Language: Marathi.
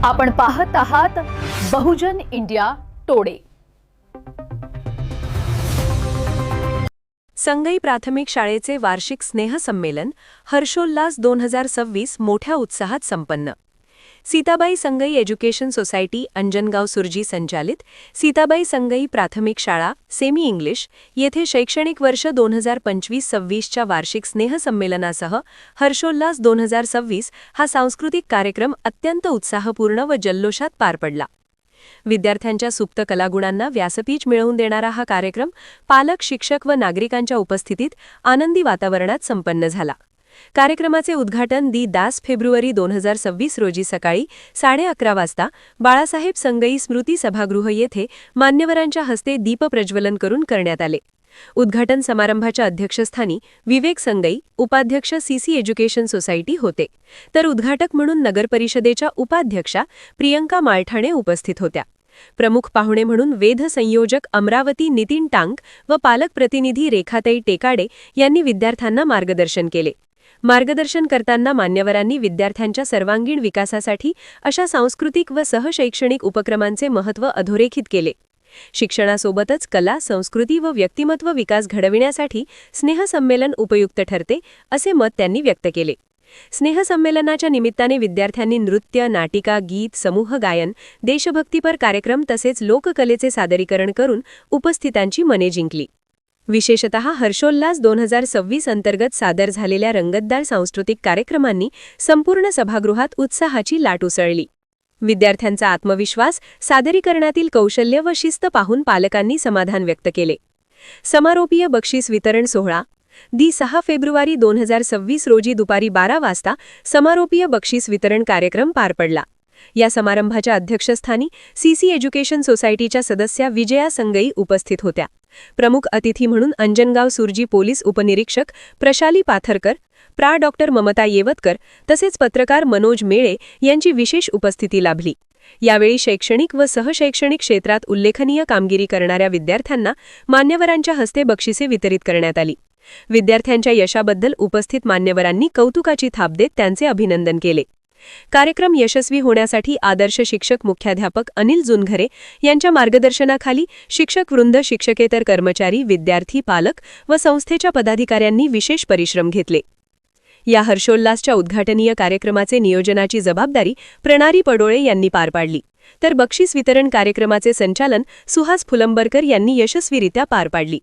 आपण पाहत आहात बहुजन इंडिया टोडे। संगई प्राथमिक शाळेचे वार्षिक स्नेहसंमेलन हर्षोल्लास 2026 मोठ्या उत्साहात संपन्न। सीताबाई संगई एज्युकेशन सोसायटी अंजनगाव सुरजी संचालित सीताबाई संगई प्राथमिक शाळा सेमी इंग्लिश येथे शैक्षणिक वर्ष 2025-26 च्या वार्षिक स्नेहसंमेलनासह हर्षोल्लास 2026 हा सांस्कृतिक कार्यक्रम अत्यंत उत्साहपूर्ण व जल्लोषात पार पडला। विद्यार्थ्यांच्या सुप्त कलागुणांना व्यासपीठ मिळवून देणारा हा कार्यक्रम पालक, शिक्षक व नागरिकांच्या उपस्थितीत आनंदी वातावरणात संपन्न झाला। कार्यक्रमाचे उद्घाटन 10 फेब्रुवारी 2026 रोजी सकाळी 11:30 वाजता बाळासाहेब संगई स्मृती सभागृह येथे मान्यवरांच्या हस्ते दीपप्रज्वलन करून करण्यात आले। उद्घाटन समारंभाच्या अध्यक्षस्थानी विवेक संगई, उपाध्यक्ष सीसी एज्युकेशन सोसायटी होते, तर उद्घाटक म्हणून नगरपरिषदेच्या उपाध्यक्षा प्रियंका माळठाणे उपस्थित होत्या। प्रमुख पाहुणे म्हणून वेध संयोजक अमरावती नितीन टांक व पालक प्रतिनिधी रेखाताई टेकाडे यांनी विद्यार्थ्यांना मार्गदर्शन केले। मार्गदर्शन करताना मान्यवरांनी विद्यार्थ्यांच्या सर्वांगीण विकासासाठी अशा सांस्कृतिक व सहशैक्षणिक उपक्रमांचे महत्त्व अधोरेखित केले। शिक्षणासोबतच कला, संस्कृती व व्यक्तिमत्व विकास घडविण्यासाठी स्नेहसंमेलन उपयुक्त ठरते, असे मत त्यांनी व्यक्त केले। स्नेहसंमेलनाच्या निमित्ताने विद्यार्थ्यांनी नृत्य, नाटिका, गीत, समूह गायन, देशभक्तीपर कार्यक्रम तसेच लोककलेचे सादरीकरण करून उपस्थितांची मने जिंकली। विशेषतः हर्षोल्लास 2026 अंतर्गत सादर झालेल्या रंगतदार सांस्कृतिक कार्यक्रमांनी संपूर्ण सभागृहात उत्साहाची लाट उसळली। विद्यार्थ्यांचा आत्मविश्वास, सादरीकरणातील कौशल्य व शिस्त पाहून पालकांनी समाधान व्यक्त केले। समारोपीय बक्षीस वितरण सोहळा 6 फेब्रुवारी 2026 रोजी दुपारी 12 वाजता समारोपीय बक्षीस वितरण कार्यक्रम पार पडला। या समारंभाच्या अध्यक्षस्थानी सीसी एज्युकेशन सोसायटीच्या सदस्या विजया संगई उपस्थित होत्या। प्रमुख अतिथी म्हणून अंजनगाव सुरजी पोलीस उपनिरीक्षक प्रशाली पाथरकर, डॉक्टर ममता येवतकर तसेच पत्रकार मनोज मेळे यांची विशेष उपस्थिती लाभली। यावेळी शैक्षणिक व सहशैक्षणिक क्षेत्रात उल्लेखनीय कामगिरी करणाऱ्या विद्यार्थ्यांना मान्यवरांच्या हस्ते बक्षिसे वितरित करण्यात आली। विद्यार्थ्यांच्या यशाबद्दल उपस्थित मान्यवरांनी कौतुकाची थाप देत त्यांचे अभिनंदन केले। कार्यक्रम यशस्वी होण्यासाठी आदर्श शिक्षक मुख्याध्यापक अनिल जुनघरे यांच्या मार्गदर्शनाखाली शिक्षक वृंद, शिक्षकेतर कर्मचारी, विद्यार्थी, पालक व संस्थेच्या पदाधिकाऱ्यांनी विशेष परिश्रम घेतले। या हर्षोल्लासच्या उद्घाटनीय कार्यक्रमाचे नियोजनाची जबाबदारी प्रणारी पडोळे यांनी पार पाडली, तर बक्षीस वितरण कार्यक्रमाचे संचालन सुहास फुलंबरकर यांनी यशस्वीरित्या पार पाडली।